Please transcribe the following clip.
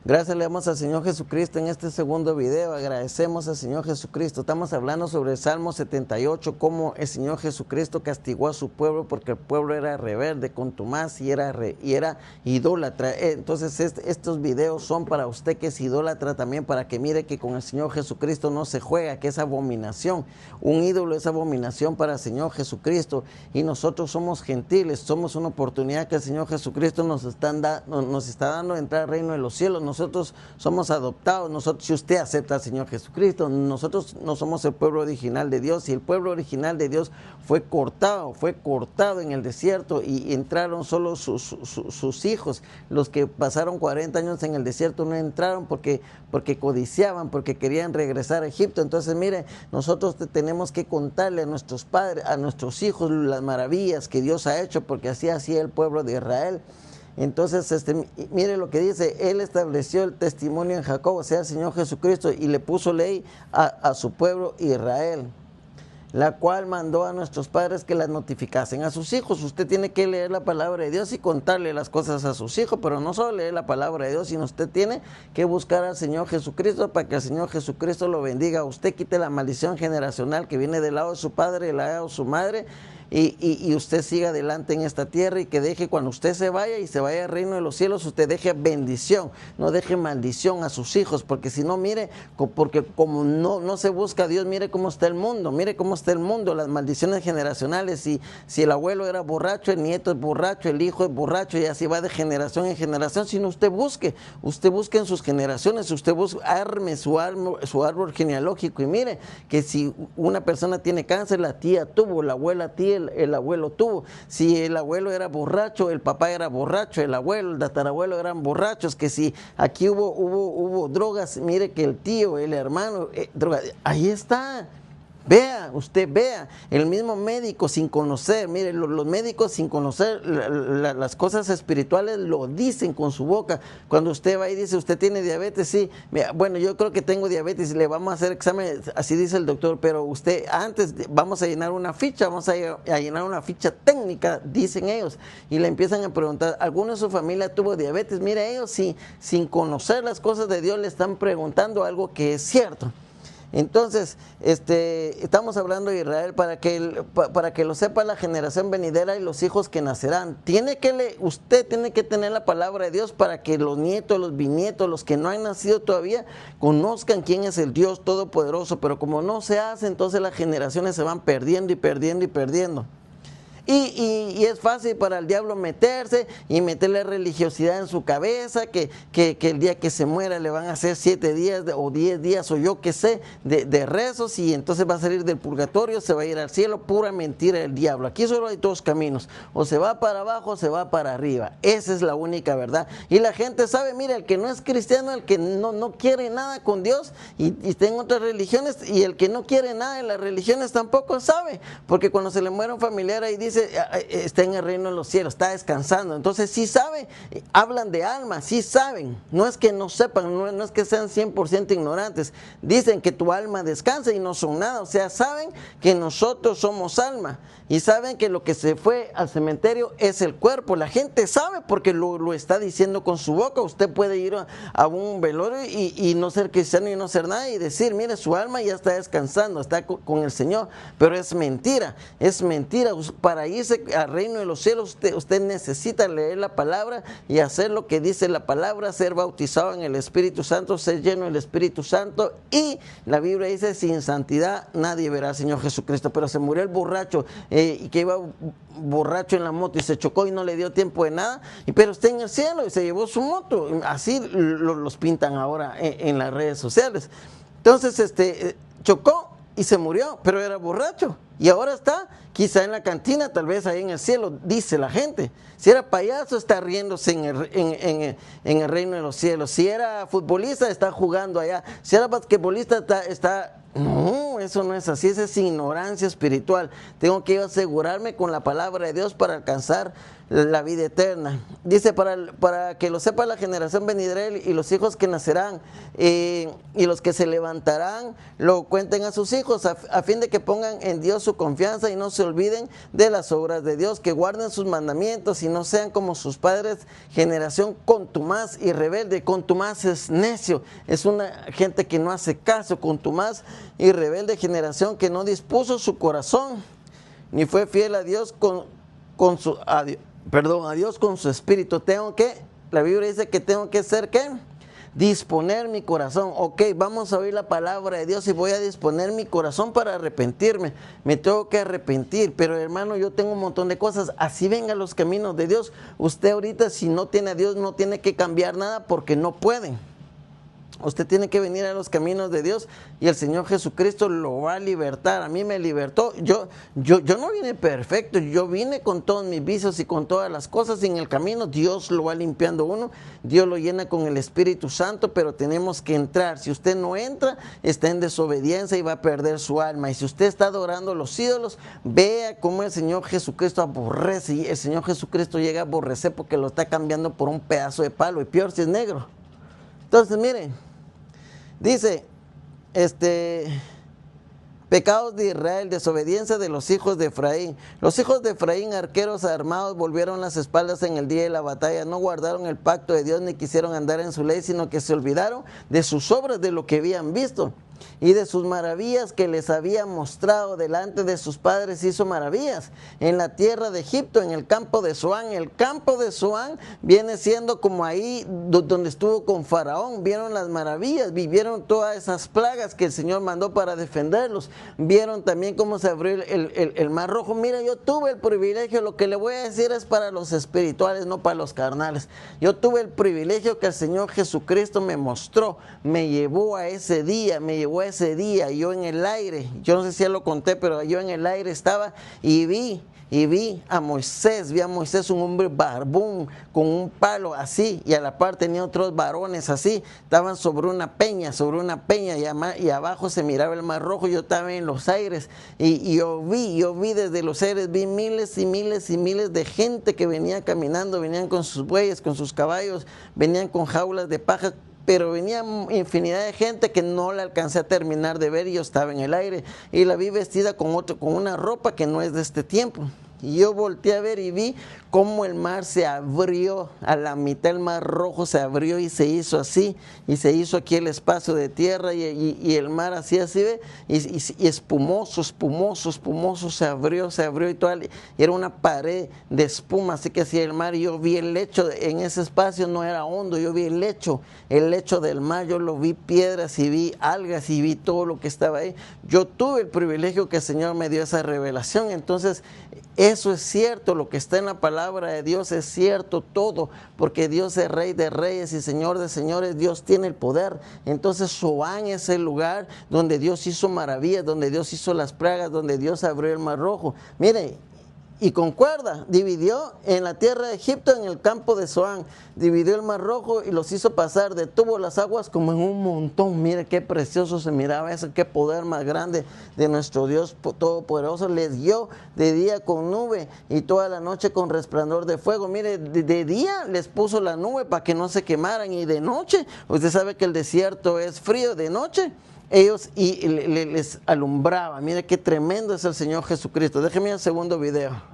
Gracias le damos al Señor Jesucristo en este segundo video. Agradecemos al Señor Jesucristo. Estamos hablando sobre el Salmo 78, cómo el Señor Jesucristo castigó a su pueblo porque el pueblo era rebelde, contumaz y era idólatra. Entonces estos videos son para usted que es idólatra también, para que mire que con el Señor Jesucristo no se juega, que es abominación. Un ídolo es abominación para el Señor Jesucristo, y nosotros somos gentiles, somos una oportunidad que el Señor Jesucristo nos está dando de entrar al reino de los cielos. Nosotros somos adoptados, si usted acepta al Señor Jesucristo, nosotros no somos el pueblo original de Dios, y el pueblo original de Dios fue cortado en el desierto, y entraron solo sus hijos. Los que pasaron 40 años en el desierto no entraron porque codiciaban, porque querían regresar a Egipto. Entonces mire, nosotros tenemos que contarle a nuestros padres, a nuestros hijos, las maravillas que Dios ha hecho, porque así hacía el pueblo de Israel. Entonces, mire lo que dice: Él estableció el testimonio en Jacob, o sea, el Señor Jesucristo, y le puso ley a su pueblo Israel, la cual mandó a nuestros padres que las notificasen a sus hijos. Usted tiene que leer la palabra de Dios y contarle las cosas a sus hijos, pero no solo leer la palabra de Dios, sino usted tiene que buscar al Señor Jesucristo para que el Señor Jesucristo lo bendiga. Usted quite la maldición generacional que viene del lado de su padre y del lado de su madre, y usted siga adelante en esta tierra, y que deje, cuando usted se vaya y se vaya al reino de los cielos, usted deje bendición, no deje maldición a sus hijos, porque si no, mire, porque como no se busca a Dios, mire cómo está el mundo, las maldiciones generacionales. Y si el abuelo era borracho, el nieto es borracho, el hijo es borracho, y así va de generación en generación. Si no, usted busque en sus generaciones, arme su árbol genealógico, y mire que si una persona tiene cáncer, la tía tuvo, la abuela tía, el abuelo tuvo. Si el abuelo era borracho, el papá era borracho, el abuelo, el tatarabuelo eran borrachos. Que si aquí hubo drogas, mire que el tío, el hermano, ahí está. Usted vea, el mismo médico sin conocer, mire, los médicos sin conocer las cosas espirituales lo dicen con su boca. Cuando usted va y dice: usted tiene diabetes, sí, bueno, yo creo que tengo diabetes, le vamos a hacer examen, así dice el doctor, pero usted antes vamos a llenar una ficha, técnica, dicen ellos, y le empiezan a preguntar: ¿alguno de su familia tuvo diabetes? Mire, ellos sí, sin conocer las cosas de Dios, le están preguntando algo que es cierto. Entonces, estamos hablando de Israel para que lo sepa la generación venidera y los hijos que nacerán. Usted tiene que tener la palabra de Dios para que los nietos, los bisnietos, los que no han nacido todavía, conozcan quién es el Dios Todopoderoso. Pero como no se hace, entonces las generaciones se van perdiendo y perdiendo y perdiendo. Y es fácil para el diablo meterse y meterle religiosidad en su cabeza, que el día que se muera le van a hacer 7 días o 10 días o yo qué sé de rezos, y entonces va a salir del purgatorio, se va a ir al cielo. Pura mentira del diablo. Aquí solo hay 2 caminos: o se va para abajo o se va para arriba. Esa es la única verdad, y la gente sabe. Mira, el que no es cristiano, el que no quiere nada con Dios y está en otras religiones, y el que no quiere nada en las religiones tampoco sabe, porque cuando se le muere un familiar ahí dice: está en el reino de los cielos, está descansando. Entonces sí sabe, hablan de alma, sí saben, no es que no sepan, no es que sean 100% ignorantes. Dicen que tu alma descansa y no son nada, o sea, saben que nosotros somos alma, y saben que lo que se fue al cementerio es el cuerpo. La gente sabe porque lo está diciendo con su boca. Usted puede ir a un velorio y no ser cristiano y no ser nada, y decir: mire, su alma ya está descansando, está con el Señor. Pero es mentira. Para irse al reino de los cielos, usted necesita leer la palabra y hacer lo que dice la palabra, ser bautizado en el Espíritu Santo, ser lleno del Espíritu Santo. Y la Biblia dice: sin santidad nadie verá al Señor Jesucristo. Pero se murió el borracho, y que iba borracho en la moto y se chocó y no le dio tiempo de nada, pero está en el cielo y se llevó su moto. Así los pintan ahora en las redes sociales. Entonces chocó y se murió, pero era borracho, y ahora está quizá en la cantina, tal vez ahí en el cielo, dice la gente. Si era payaso, está riéndose en el reino de los cielos. Si era futbolista, está jugando allá. Si era basquetbolista, está... No, eso no es así, esa es ignorancia espiritual. Tengo que asegurarme con la palabra de Dios para alcanzar la vida eterna. Dice: para que lo sepa la generación venidera y los hijos que nacerán, y los que se levantarán lo cuenten a sus hijos, a fin de que pongan en Dios su confianza y no se olviden de las obras de Dios, que guarden sus mandamientos y no sean como sus padres, generación contumaz y rebelde. Contumaz es necio, es una gente que no hace caso. Contumaz y rebelde generación que no dispuso su corazón, ni fue fiel a Dios a Dios con su espíritu. La Biblia dice que tengo que ser, ¿qué? Disponer mi corazón. Ok, vamos a oír la palabra de Dios y voy a disponer mi corazón para arrepentirme. Me tengo que arrepentir, pero hermano, yo tengo un montón de cosas. Así vengan los caminos de Dios. Usted ahorita, si no tiene a Dios, no tiene que cambiar nada porque no puede. Usted tiene que venir a los caminos de Dios y el Señor Jesucristo lo va a libertar. A mí me libertó. Yo no vine perfecto, yo vine con todos mis vicios y con todas las cosas, y en el camino Dios lo va limpiando uno, Dios lo llena con el Espíritu Santo, pero tenemos que entrar. Si usted no entra, está en desobediencia y va a perder su alma. Y si usted está adorando a los ídolos, vea cómo el Señor Jesucristo aborrece, y el Señor Jesucristo llega a aborrecer porque lo está cambiando por un pedazo de palo, y peor si es negro. Entonces, miren, dice, pecados de Israel, desobediencia de los hijos de Efraín. Los hijos de Efraín, arqueros armados, volvieron las espaldas en el día de la batalla. No guardaron el pacto de Dios ni quisieron andar en su ley, sino que se olvidaron de sus obras, de lo que habían visto. Y de sus maravillas que les había mostrado. Delante de sus padres hizo maravillas en la tierra de Egipto, en el campo de Zoán. El campo de Zoán viene siendo como ahí donde estuvo con Faraón. Vieron las maravillas, vivieron todas esas plagas que el Señor mandó para defenderlos. Vieron también cómo se abrió el mar rojo. Mira, yo tuve el privilegio, lo que le voy a decir es para los espirituales, no para los carnales. Yo tuve el privilegio que el Señor Jesucristo me mostró, me llevó a ese día, yo en el aire, yo no sé si ya lo conté, pero yo en el aire estaba y vi a Moisés, un hombre barbón con un palo así, y a la par tenía otros varones así, estaban sobre una peña y abajo se miraba el mar rojo. Yo estaba en los aires y yo vi desde los aires, vi miles y miles y miles de gente que venía caminando, venían con sus bueyes, con sus caballos, venían con jaulas de paja, pero venía infinidad de gente que no la alcancé a terminar de ver, y yo estaba en el aire y la vi vestida con una ropa que no es de este tiempo. Y yo volteé a ver y vi cómo el mar se abrió a la mitad, el mar rojo se abrió y se hizo así, y se hizo aquí el espacio de tierra y el mar así, ve, y espumoso se abrió y era una pared de espuma, así que hacía el mar. Y yo vi el lecho en ese espacio, no era hondo, yo vi el lecho del mar, yo lo vi, piedras y vi algas y vi todo lo que estaba ahí. Yo tuve el privilegio que el Señor me dio esa revelación. Entonces, eso es cierto, lo que está en la palabra de Dios es cierto todo, porque Dios es Rey de reyes y Señor de señores. Dios tiene el poder. Entonces Zoán es el lugar donde Dios hizo maravillas, donde Dios hizo las plagas, donde Dios abrió el mar rojo. Mire, y concuerda, dividió en la tierra de Egipto, en el campo de Zoán, dividió el mar rojo y los hizo pasar, detuvo las aguas como en un montón. Mire qué precioso se miraba eso, qué poder más grande de nuestro Dios todopoderoso. Les guió de día con nube y toda la noche con resplandor de fuego. Mire, de día les puso la nube para que no se quemaran, y de noche, usted sabe que el desierto es frío, de noche ellos les alumbraba. Mire qué tremendo es el Señor Jesucristo. Déjeme el segundo video.